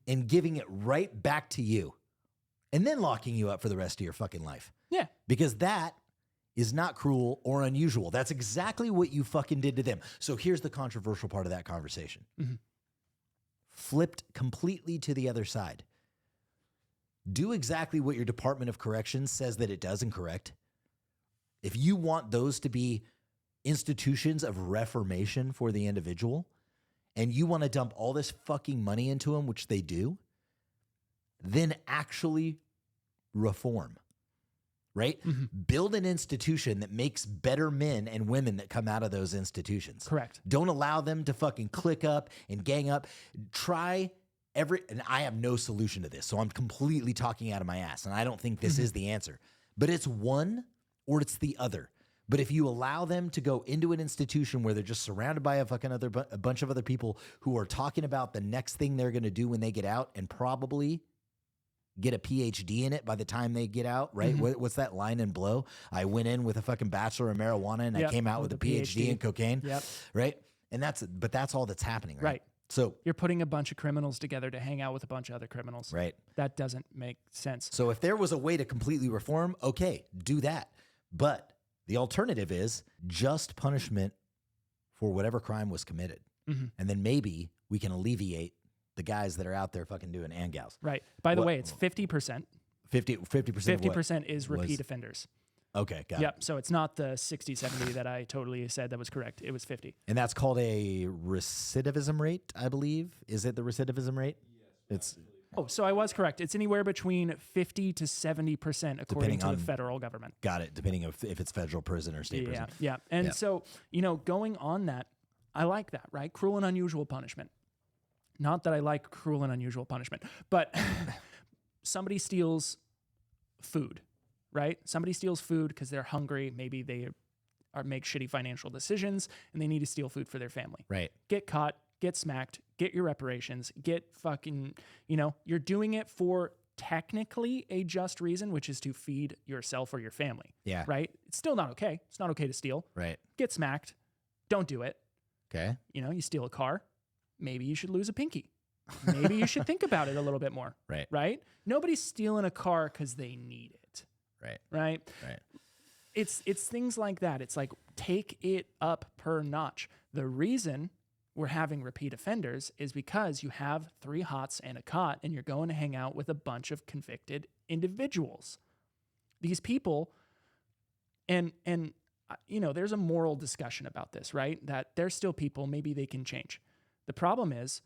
and giving it right back to you. And then locking you up for the rest of your fucking life. Yeah. Because that is not cruel or unusual. That's exactly what you fucking did to them. So here's the controversial part of that conversation. Flipped completely to the other side. Do exactly what your Department of Corrections says that it does incorrect. If you want those to be institutions of reformation for the individual, and you want to dump all this fucking money into them, which they do, then actually reform. Right? Build an institution that makes better men and women that come out of those institutions. Correct. Don't allow them to fucking click up and gang up. And I have no solution to this, so I'm completely talking out of my ass, and I don't think this is the answer. But it's one or it's the other. But if you allow them to go into an institution where they're just surrounded by a bunch of other people who are talking about the next thing they're going to do when they get out and probably get a PhD in it by the time they get out, right? What's that line in Blow? I went in with a fucking bachelor in marijuana and I came out with a PhD in cocaine, right? And that's all that's happening, right? So you're putting a bunch of criminals together to hang out with a bunch of other criminals. Right. That doesn't make sense. So if there was a way to completely reform, okay, do that. But the alternative is just punishment for whatever crime was committed. And then maybe we can alleviate the guys that are out there fucking doing and gals. Right. By the way, it's 50%. 50%. 50% is repeat offenders. Okay, got it. Yep. So it's not the 60, 70 that I totally said that was correct. It was 50. And that's called a recidivism rate, I believe. Is it the recidivism rate? Yes. So I was correct. It's anywhere between 50 to 70% according to the federal government. Got it. Depending if it's federal prison or state prison. Yeah. And so, going on that, I like that, right? Cruel and unusual punishment. Not that I like cruel and unusual punishment, but somebody steals food, right? Somebody steals food because they're hungry. Maybe they make shitty financial decisions and they need to steal food for their family. Right. Get caught, get smacked, get your reparations, get fucking, you're doing it for technically a just reason, which is to feed yourself or your family. Yeah. Right? It's still not okay. It's not okay to steal. Right. Get smacked. Don't do it. Okay. You steal a car. Maybe you should lose a pinky. Maybe you should think about it a little bit more. Right. Right? Nobody's stealing a car because they need it. Right. Right? Right. It's things like that. It's like, take it up per notch. The reason we're having repeat offenders is because you have 3 hots and a cot and you're going to hang out with a bunch of convicted individuals. These people, and there's a moral discussion about this, right? That they're still people, maybe they can change. The problem is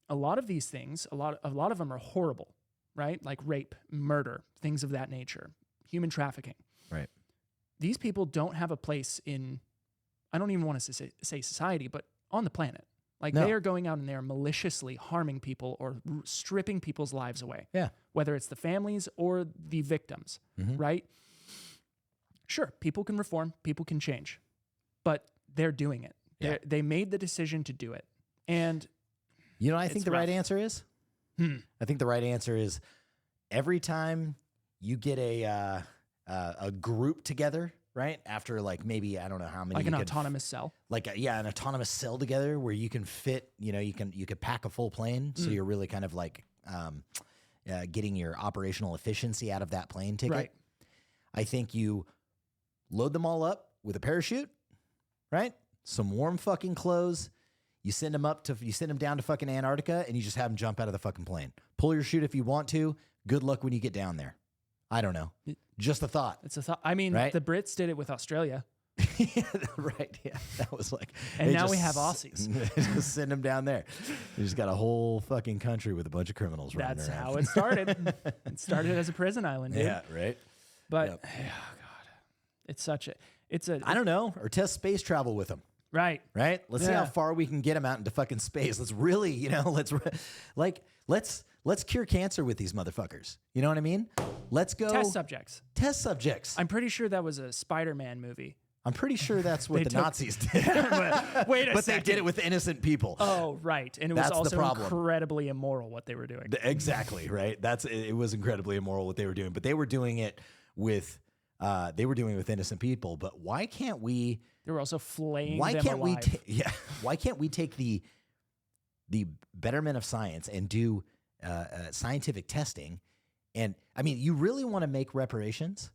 a lot of these things, a lot of them are horrible, right? Like rape, murder, things of that nature, human trafficking. Right. These people don't have a place in, I don't even want to say society, but on the planet. Like they are going out and they are maliciously harming people or stripping people's lives away. Yeah. Whether it's the families or the victims, right? Sure, people can reform, people can change. but they're doing it. Yeah. They made the decision to do it. And you know what I think the right rough. answer is? I think the right answer is every time you get a group together, right? After like maybe, I don't know how many. Like an autonomous cell. Like an autonomous cell together where you can fit, you could pack a full plane. So you're really kind of like getting your operational efficiency out of that plane ticket. Right. I think you load them all up with a parachute, right? Some warm fucking clothes. You send them down to fucking Antarctica and you just have them jump out of the fucking plane. Pull your chute if you want to. Good luck when you get down there. I don't know. Just a thought. It's a thought. I mean, right? The Brits did it with Australia. Right. Yeah. That was like, and now we have Aussies. Just send them down there. You just got a whole fucking country with a bunch of criminals running That's around. how it started. It started as a prison island, dude. Yeah. Right. But, Yep. oh God, it's a, I don't know. Or test space travel with them. right. Right? Let's see how Yeah. far we can get them out into fucking space. Let's really, let's cure cancer with these motherfuckers. You know what I mean? Let's go Test subjects. Test subjects. I'm pretty sure that was a Spider-Man movie. I'm pretty sure that's what They the took- Nazis did. But wait a But second. they did it with innocent people. Oh, right. And it was That's the also problem. incredibly immoral what they were doing. Exactly, right? It was incredibly immoral what they were doing, but they were doing it with innocent people. But why can't we They were also flaying why them can't alive. why can't we take the betterment of science and do scientific testing? And I mean, you really want to make reparations?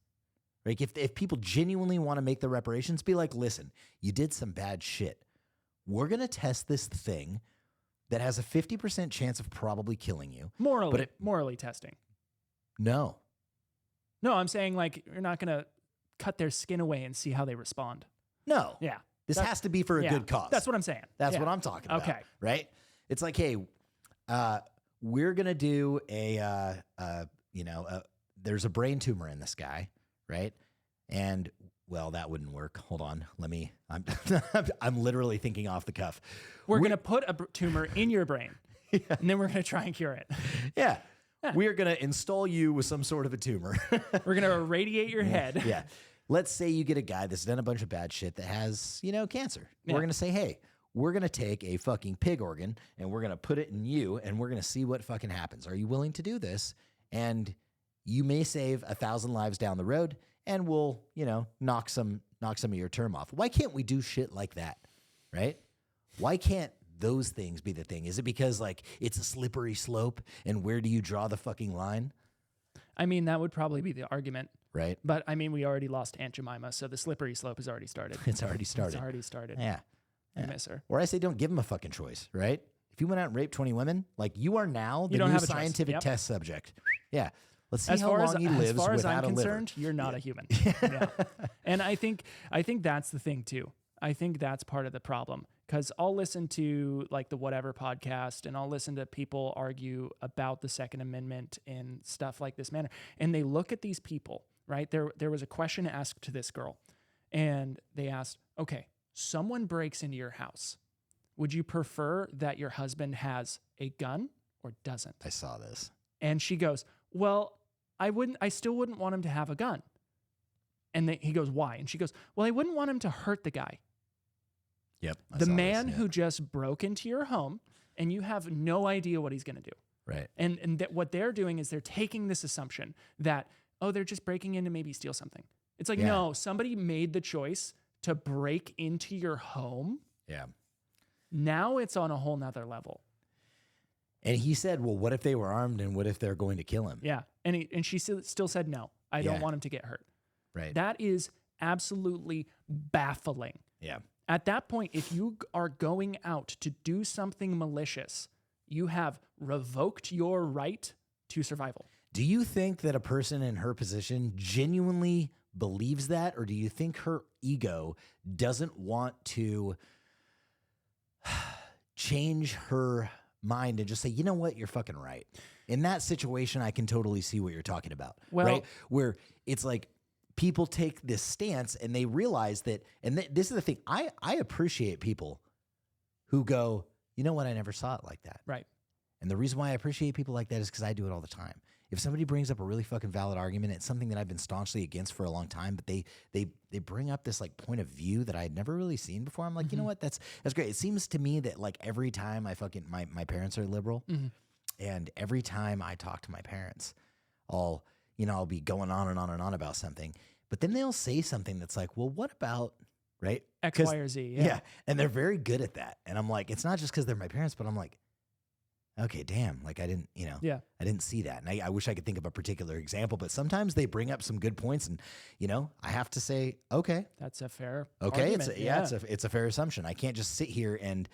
Like if people genuinely want to make the reparations, be like, listen, you did some bad shit. We're going to test this thing that has a 50% chance of probably killing you. Morally testing. No. No, I'm saying like you're not going to cut their skin away and see how they respond. No. Yeah. This has to be for a good cause. That's what I'm saying. That's Yeah. what I'm talking about. Okay. Right? It's like, hey, we're going to do there's a brain tumor in this guy, right? And well, that wouldn't work. Hold on. I'm literally thinking off the cuff. We're going to put a tumor in your brain and then we're going to try and cure it. Yeah. We are going to install you with some sort of a tumor. We're going to irradiate your head. Yeah. Let's say you get a guy that's done a bunch of bad shit that has, cancer. Yeah. We're going to say, hey, we're going to take a fucking pig organ and we're going to put it in you and we're going to see what fucking happens. Are you willing to do this? And you may save 1,000 lives down the road and we'll, knock some of your term off. Why can't we do shit like that? Right? Why can't those things be the thing? Is it because like it's a slippery slope and where do you draw the fucking line? I mean, that would probably be the argument. Right. But I mean, we already lost Aunt Jemima, so the slippery slope has already started. It's already started. It's already started. Yeah. I miss her. Or I say don't give them a fucking choice, right? If you went out and raped 20 women, like you are now the don't new have a choice. scientific Yep. test subject. Yeah. Let's see As how far long he lives as far as without I'm a liver. concerned, you're not a human. Yeah. And I think that's the thing too. I think that's part of the problem because I'll listen to like the Whatever podcast and I'll listen to people argue about the Second Amendment and stuff like this manner. And they look at these people, right? There was a question asked to this girl and they asked, okay, someone breaks into your house. Would you prefer that your husband has a gun or doesn't? I saw this. And she goes, well, I still wouldn't want him to have a gun. And he goes, why? And she goes, well, I wouldn't want him to hurt the guy. Yep. The man who just broke into your home and you have no idea what he's going to do. Right. And that what they're doing is they're taking this assumption that, oh, they're just breaking in to maybe steal something. It's like, no, somebody made the choice to break into your home. Yeah. Now it's on a whole nother level. And he said, well, what if they were armed and what if they're going to kill him? Yeah. And she still said, no, I don't want him to get hurt. Right. That is absolutely baffling. Yeah. At that point, if you are going out to do something malicious, you have revoked your right to survival. Do you think that a person in her position genuinely believes that? Or do you think her ego doesn't want to change her mind and just say, you know what, you're fucking right? In that situation, I can totally see what you're talking about. Well, right? Where it's like people take this stance and they realize that, and this is the thing, I appreciate people who go, you know what, I never saw it like that. Right. And the reason why I appreciate people like that is because I do it all the time. if somebody brings up a really fucking valid argument, it's something that I've been staunchly against for a long time, but they bring up this like point of view that I had never really seen before. I'm like, you know what? That's great. It seems to me that like every time my parents are liberal, and every time I talk to my parents, I'll be going on and on and on about something, but then they'll say something that's like, well, what about, right? X, Y, or Z. Yeah. And they're very good at that. And I'm like, it's not just because they're my parents, but I'm like, okay, damn. Like I didn't, I didn't see that. And I wish I could think of a particular example, but sometimes they bring up some good points and, I have to say, okay. That's a fair argument. argument. It's a fair assumption. I can't just sit here and,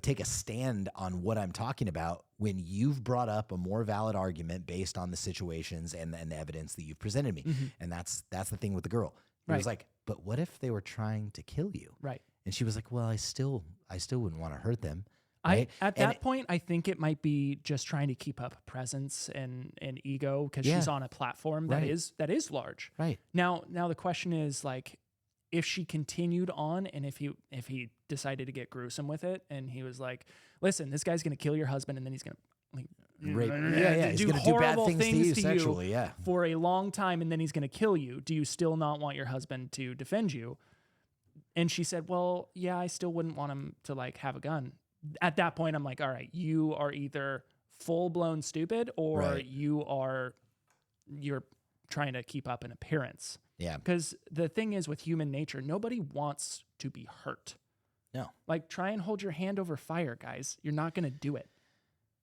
take a stand on what I'm talking about when you've brought up a more valid argument based on the situations and the evidence that you've presented me. And that's the thing with the girl. It was like, but what if they were trying to kill you? Right. And she was like, well, I still wouldn't want to hurt them. Right? At that point, I think it might be just trying to keep up presence and ego because she's on a platform that is large. Right. Now the question is like, if she continued on and if he decided to get gruesome with it and he was like, listen, this guy's going to kill your husband and then he's going to like he's going to do bad things to you sexually, for a long time and then he's going to kill you. Do you still not want your husband to defend you? And she said, well, yeah, I still wouldn't want him to like have a gun. At that point, I'm like, all right, you are either full blown stupid or you're trying to keep up an appearance. Yeah. Because the thing is with human nature, nobody wants to be hurt. No. Like try and hold your hand over fire, guys. You're not going to do it.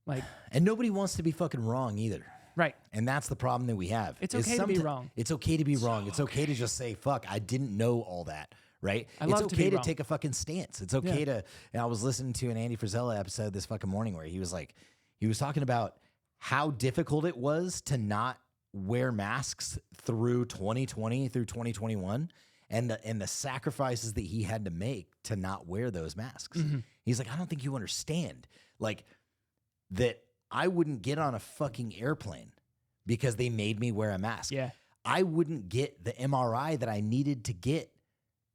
Like, and nobody wants to be fucking wrong either. Right. And that's the problem that we have. It's okay to be wrong. It's okay to be wrong. It's okay to just say, fuck, I didn't know all that. Right? It's okay to take a fucking stance. It's okay to, and I was listening to an Andy Frisella episode this fucking morning where he was talking about how difficult it was to not wear masks through 2020 through 2021 and the sacrifices that he had to make to not wear those masks. He's like, I don't think you understand. Like that I wouldn't get on a fucking airplane because they made me wear a mask. Yeah. I wouldn't get the MRI that I needed to get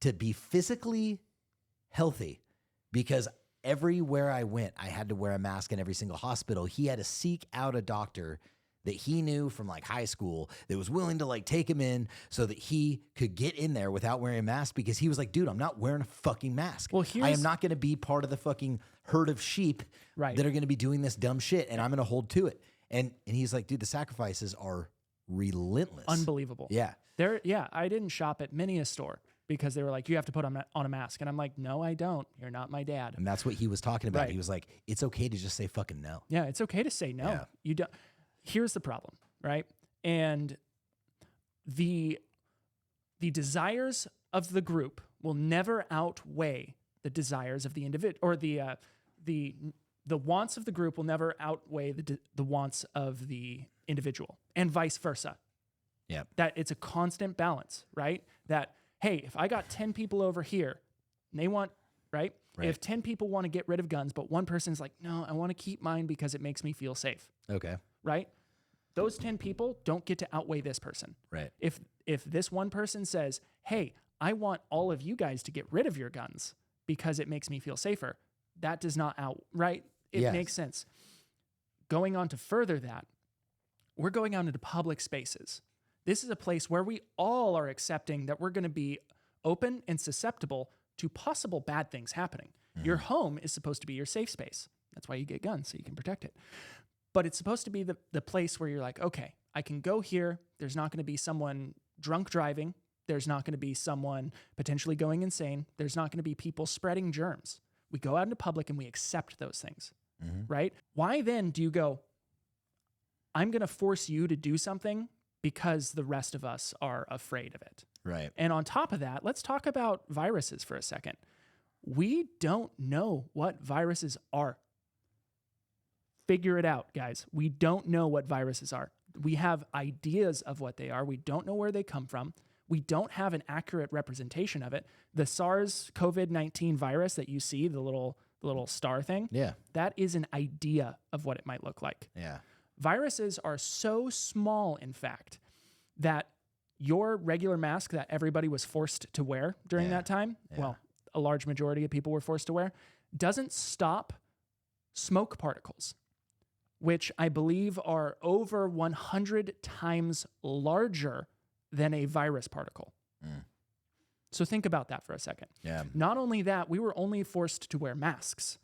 to be physically healthy because everywhere I went, I had to wear a mask in every single hospital. He had to seek out a doctor that he knew from like high school that was willing to like take him in so that he could get in there without wearing a mask because he was like, dude, I'm not wearing a fucking mask. Well, I am not going to be part of the fucking herd of sheep that are going to be doing this dumb shit and I'm going to hold to it. And he's like, dude, the sacrifices are relentless. Unbelievable. Yeah. I didn't shop at many a store because they were like, you have to put on a mask. And I'm like, no, I don't. You're not my dad. And that's what he was talking about. He was like, it's okay to just say fucking no. Yeah, it's okay to say no. Yeah. You don't. Here's the problem, right? And the desires of the group will never outweigh the desires of the individual, or the wants of the group will never outweigh the wants of the individual, and vice versa. Yeah. That it's a constant balance, right? That, hey, if I got 10 people over here and they want, right? If 10 people want to get rid of guns, but one person's like, no, I want to keep mine because it makes me feel safe. Okay. Right? Those 10 people don't get to outweigh this person. Right. If this one person says, hey, I want all of you guys to get rid of your guns because it makes me feel safer, that does not right? It makes sense. Going on to further that, we're going out into public spaces. This is a place where we all are accepting that we're going to be open and susceptible to possible bad things happening. Mm-hmm. Your home is supposed to be your safe space. That's why you get guns, so you can protect it. But it's supposed to be the place where you're like, okay, I can go here. There's not going to be someone drunk driving. There's not going to be someone potentially going insane. There's not going to be people spreading germs. We go out into public and we accept those things, right? Why then do you go, I'm going to force you to do something because the rest of us are afraid of it? Right. And on top of that, let's talk about viruses for a second. We don't know what viruses are. Figure it out, guys. We don't know what viruses are. We have ideas of what they are. We don't know where they come from. We don't have an accurate representation of it. The SARS-CoV-19 virus that you see, the little star thing, that is an idea of what it might look like. Yeah. Viruses are so small, in fact, that your regular mask that everybody was forced to wear during that time, well, a large majority of people were forced to wear, doesn't stop smoke particles. which I believe are over 100 times larger than a virus particle. So think about that for a second. Yeah. Not only that, we were only forced to wear masks.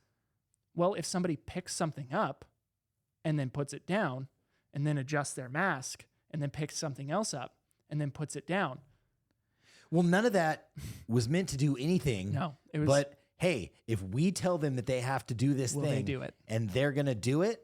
Well, if somebody picks something up and then puts it down and then adjusts their mask and then picks something else up and then puts it down. Well, none of that was meant to do anything. No, it was. But hey, if we tell them that they have to do this Will thing they do it? and they're going to do it,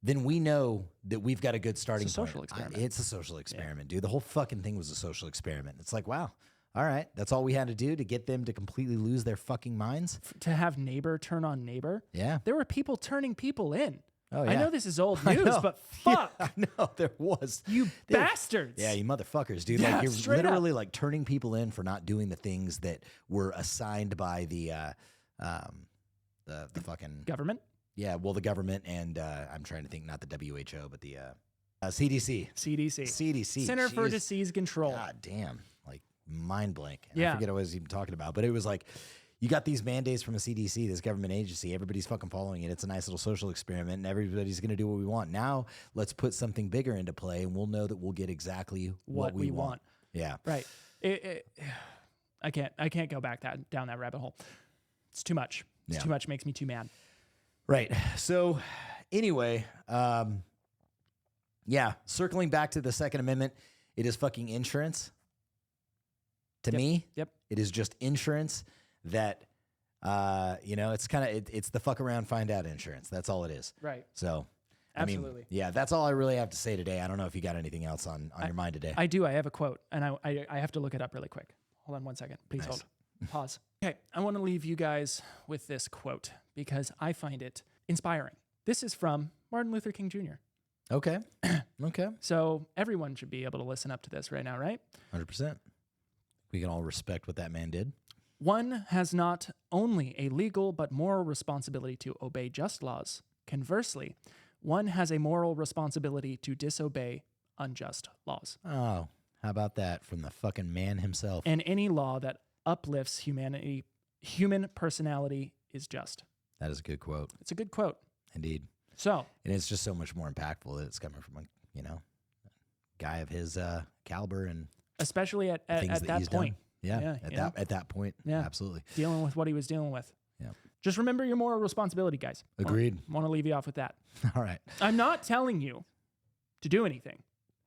then we know that we've got a good starting It's a social point. experiment. It's a social experiment, dude. The whole fucking thing was a social experiment. It's like, wow, all right, that's all we had to do to get them to completely lose their fucking minds. To have neighbor turn on neighbor. Yeah. There were people turning people in. Oh, yeah. I know this is old I news, know. but fuck. Yeah, I know, there was. You Dude. bastards. Yeah, you motherfuckers, dude. Yeah, Like you're straight up. literally like turning people in for not doing the things that were assigned by the fucking Government? yeah, well, the government and I'm trying to think, not the WHO, but the CDC. CDC. CDC. Center for Jeez. Disease Control. God damn, like mind blank. Yeah. I forget what I was even talking about, but it was like you got these mandates from a CDC, this government agency. Everybody's fucking following it. It's a nice little social experiment, and everybody's going to do what we want. Now, let's put something bigger into play, and we'll know that we'll get exactly what we want. Yeah. Right. I can't go back down that rabbit hole. It's too much. It's Yeah. too much. Makes me too mad. Right. So, anyway, yeah, circling back to the Second Amendment, it is fucking insurance. To me, Yep. it is just insurance that, it's kind of, it's the fuck around, find out insurance. That's all it is. Right. So, Absolutely. I mean, yeah, that's all I really have to say today. I don't know if you got anything else on your mind today. I do. I have a quote, and I have to look it up really quick. Hold on one second. Please hold. Pause. Okay. I want to leave you guys with this quote because I find it inspiring. This is from Martin Luther King Jr. Okay. Okay. So everyone should be able to listen up to this right now, right? 100%. We can all respect what that man did. One has not only a legal but moral responsibility to obey just laws. Conversely, one has a moral responsibility to disobey unjust laws. Oh, how about that from the fucking man himself? And any law that uplifts human personality is just. That is a good quote. It's a good quote. Indeed. So, And it's just so much more impactful that it's coming from a, guy of his caliber and especially at things that he's point, done. Yeah, at that point. Yeah. Absolutely. dealing with what he was dealing with. Yeah. Just remember your moral responsibility, guys. Agreed. Want to leave you off with that. All right. I'm not telling you to do anything.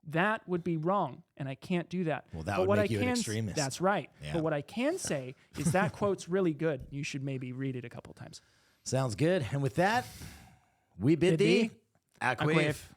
That would be wrong, and I can't do that. Well, that But would what make I you an can, extremist. That's right. Yeah. But what I can say is that quote's really good. You should maybe read it a couple times. Sounds good. And with that, we bid Bid thee thee. Acquaif.